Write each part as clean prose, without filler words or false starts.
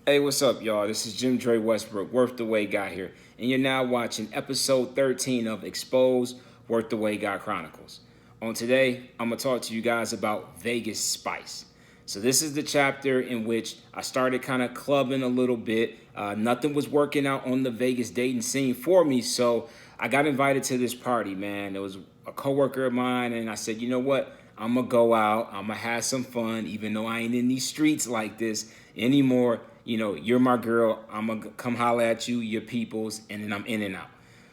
Hey, what's up, y'all? This is Jim Dre Westbrook, Worth the Way Guy here, and you're now watching episode 13 of Expose Worth the Way Guy Chronicles. On today, I'm gonna talk to you guys about Vegas Spice. So this is the chapter in which I started kind of clubbing a little bit. Nothing was working out on the Vegas dating scene for me, so I got invited to this party, man. It was a coworker of mine, and I said, you know what? I'm gonna go out. I'm gonna have some fun, even though I ain't in these streets like this anymore. You know, you're my girl. I'm gonna come holler at you, your peoples, and then I'm in and out.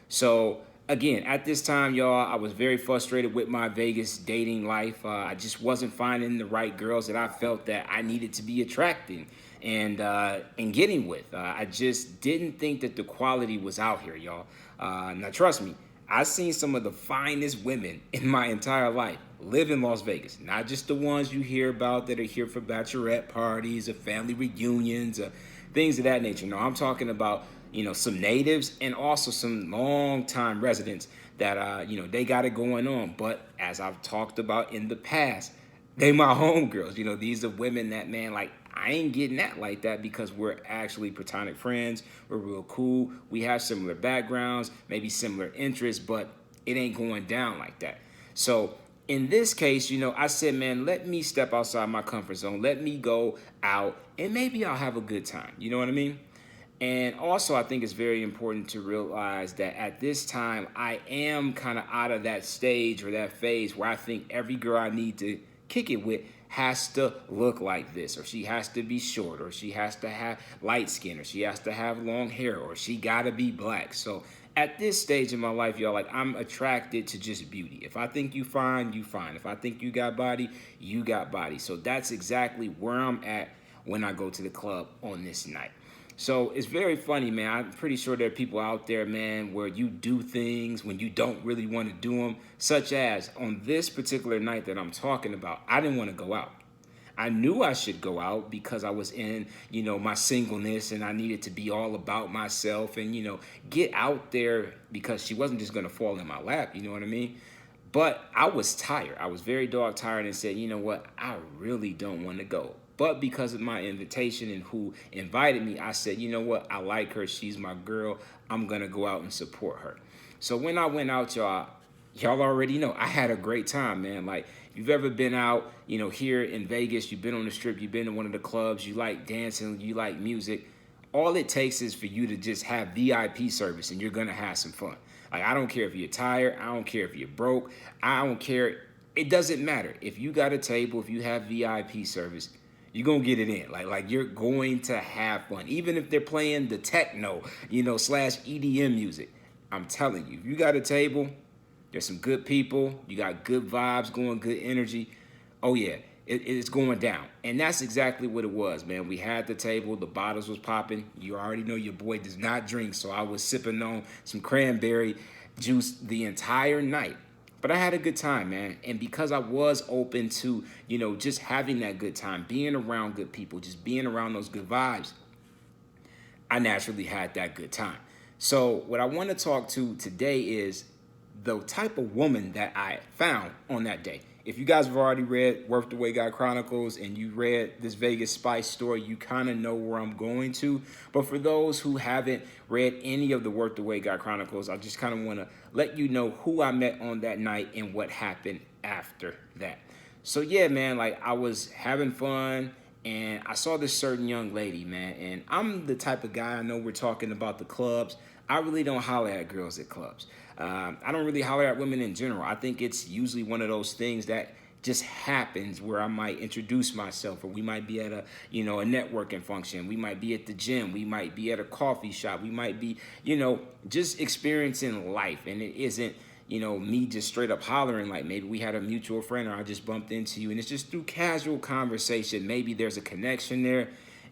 So again, at this time, y'all, I was very frustrated with my Vegas dating life. I just wasn't finding the right girls that I felt that I needed to be attracting and getting with. I just didn't think that the quality was out here, y'all. Now, trust me, I've seen some of the finest women in my entire life live in Las Vegas. Not just the ones you hear about that are here for bachelorette parties or family reunions or things of that nature. No, I'm talking about, some natives and also some long-time residents that, they got it going on. But as I've talked about in the past, they my homegirls. These are women that, man, like, I ain't getting that like that because we're actually platonic friends. We're real cool. We have similar backgrounds, maybe similar interests, but it ain't going down like that. So in this case, I said, man, let me step outside my comfort zone. Let me go out and maybe I'll have a good time. You know what I mean? And also, I think it's very important to realize that at this time, I am kind of out of that stage or that phase where I think every girl I need to kick it with has to look like this, or she has to be short, or she has to have light skin, or she has to have long hair, or she gotta be black. So at this stage in my life, y'all, like, I'm attracted to just beauty. If I think you fine, you fine. If I think you got body, you got body. So that's exactly where I'm at when I go to the club on this night. So it's very funny, man. I'm pretty sure there are people out there, man, where you do things when you don't really want to do them, such as on this particular night that I'm talking about, I didn't want to go out. I knew I should go out because I was in, my singleness and I needed to be all about myself and, get out there because she wasn't just going to fall in my lap, you know what I mean? But I was tired. I was very dog tired and said, you know what? I really don't want to go. But because of my invitation and who invited me, I said, you know what? I like her. She's my girl. I'm going to go out and support her. So when I went out, y'all already know I had a great time, man. Like, if you've ever been out, here in Vegas, you've been on the strip, you've been to one of the clubs, you like dancing, you like music. All it takes is for you to just have VIP service and you're going to have some fun. Like, I don't care if you're tired. I don't care if you're broke. I don't care. It doesn't matter. If you got a table, if you have VIP service, you're going to get it in. Like you're going to have fun. Even if they're playing the techno, slash EDM music. I'm telling you, if you got a table, there's some good people. You got good vibes going, good energy. Oh, yeah, it's going down. And that's exactly what it was, man. We had the table. The bottles was popping. You already know your boy does not drink, so I was sipping on some cranberry juice the entire night. But I had a good time, man. And because I was open to, just having that good time, being around good people, just being around those good vibes, I naturally had that good time. So what I want to talk to today is the type of woman that I found on that day. If you guys have already read Worth the Way Guy Chronicles and you read this Vegas Spice story, you kind of know where I'm going to. But for those who haven't read any of the Worth the Way Guy Chronicles, I just kind of want to let you know who I met on that night and what happened after that. So yeah, man, like, I was having fun and I saw this certain young lady, man. And I'm the type of guy, I know we're talking about the clubs. I really don't holler at girls at clubs. I don't really holler at women in general. I think it's usually one of those things that just happens where I might introduce myself, or we might be at a networking function. We might be at the gym. We might be at a coffee shop. We might be, just experiencing life. And it isn't, me just straight up hollering, like maybe we had a mutual friend or I just bumped into you. And it's just through casual conversation. Maybe there's a connection there.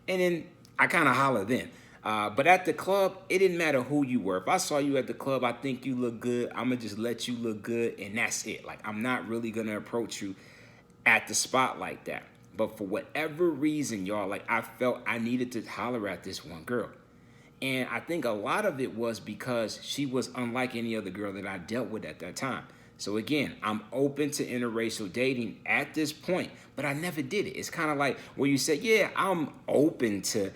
And then I kind of holler then. But at the club, it didn't matter who you were. If I saw you at the club, I think you look good. I'm going to just let you look good, and that's it. Like, I'm not really going to approach you at the spot like that. But for whatever reason, y'all, like, I felt I needed to holler at this one girl. And I think a lot of it was because she was unlike any other girl that I dealt with at that time. So again, I'm open to interracial dating at this point, but I never did it. It's kind of like where you say, yeah, I'm open to,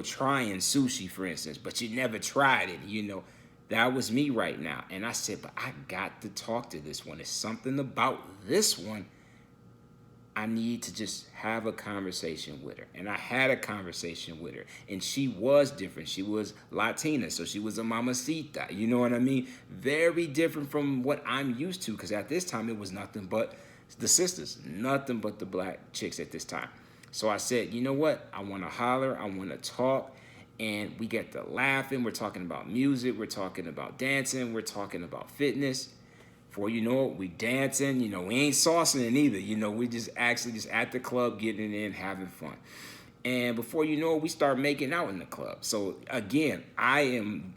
trying sushi, for instance, but you never tried it. That was me right now. And I said, but I got to talk to this one. It's something about this one. I need to just have a conversation with her. And I had a conversation with her. And she was different. She was Latina, so she was a mamacita. You know what I mean? Very different from what I'm used to, because at this time it was nothing but the sisters, nothing but the black chicks at this time. So I said, you know what? I want to holler. I want to talk. And we get to laughing. We're talking about music. We're talking about dancing. We're talking about fitness. Before you know it, we dancing, we ain't saucing it either. We just actually just at the club, getting it in, having fun. And before you know it, we start making out in the club. So again, I am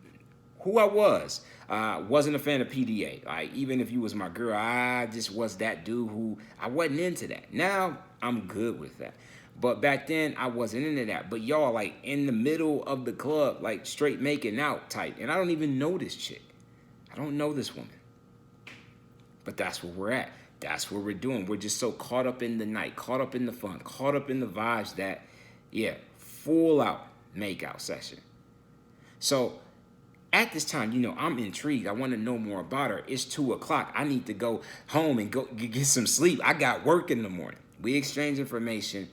who I was. Wasn't a fan of PDA. Like, even if you was my girl, I just was that dude who I wasn't into that. Now I'm good with that. But back then I wasn't into that. But y'all, like in the middle of the club, like straight making out type. And I don't even know this chick. I don't know this woman. But that's where we're at. That's what we're doing. We're just so caught up in the night, caught up in the fun, caught up in the vibes that, full out make-out session. So at this time, I'm intrigued. I want to know more about her. It's 2 o'clock. I need to go home and go get some sleep. I got work in the morning. We exchange information,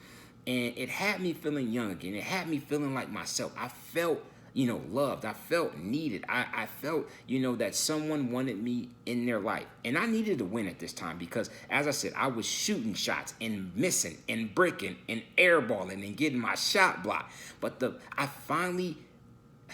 and it had me feeling young again. It had me feeling like myself. I felt loved. I felt needed. I felt, that someone wanted me in their life. And I needed to win at this time because, as I said, I was shooting shots and missing and bricking and airballing and getting my shot blocked. But a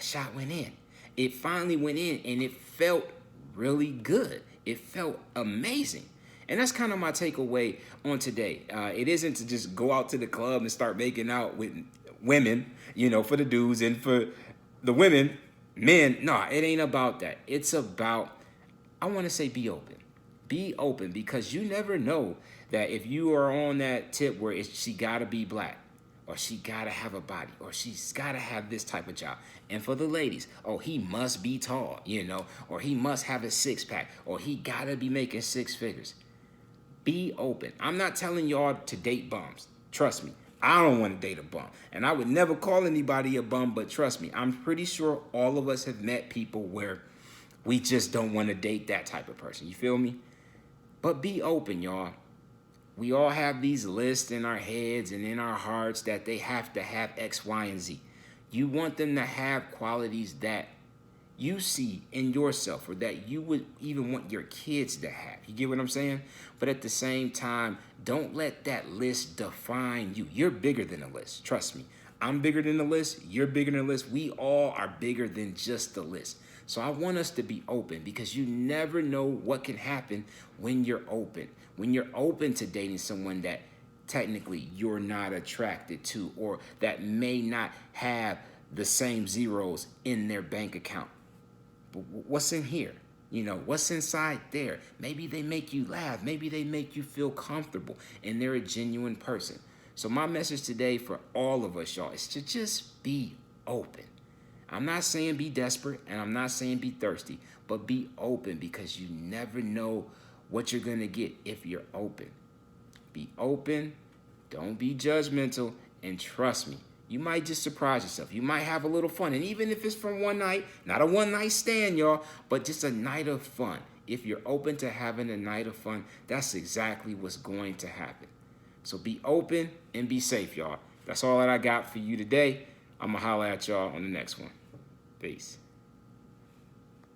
shot went in. It finally went in, and it felt really good. It felt amazing. And that's kind of my takeaway on today. It isn't to just go out to the club and start making out with women, for the dudes, and for the women, men. No, it ain't about that. It's about, I want to say, be open. Be open, because you never know that if you are on that tip where she got to be black, or she got to have a body, or she's got to have this type of job. And for the ladies, he must be tall, or he must have a six-pack, or he got to be making 6 figures. Be open. I'm not telling y'all to date bums. Trust me. I don't want to date a bum. And I would never call anybody a bum, but trust me, I'm pretty sure all of us have met people where we just don't want to date that type of person. You feel me? But be open, y'all. We all have these lists in our heads and in our hearts that they have to have X, Y, and Z. You want them to have qualities that you see in yourself, or that you would even want your kids to have. You get what I'm saying? But at the same time, don't let that list define you. You're bigger than the list. Trust me. I'm bigger than the list. You're bigger than the list. We all are bigger than just the list. So I want us to be open, because you never know what can happen when you're open. When you're open to dating someone that technically you're not attracted to, or that may not have the same zeros in their bank account. But what's in here? What's inside there? Maybe they make you laugh. Maybe they make you feel comfortable, and they're a genuine person. So my message today for all of us, y'all, is to just be open. I'm not saying be desperate, and I'm not saying be thirsty, but be open, because you never know what you're going to get if you're open. Be open. Don't be judgmental. And trust me, you might just surprise yourself. You might have a little fun. And even if it's from one night, not a one-night stand, y'all, but just a night of fun. If you're open to having a night of fun, that's exactly what's going to happen. So be open and be safe, y'all. That's all that I got for you today. I'm going to holler at y'all on the next one. Peace.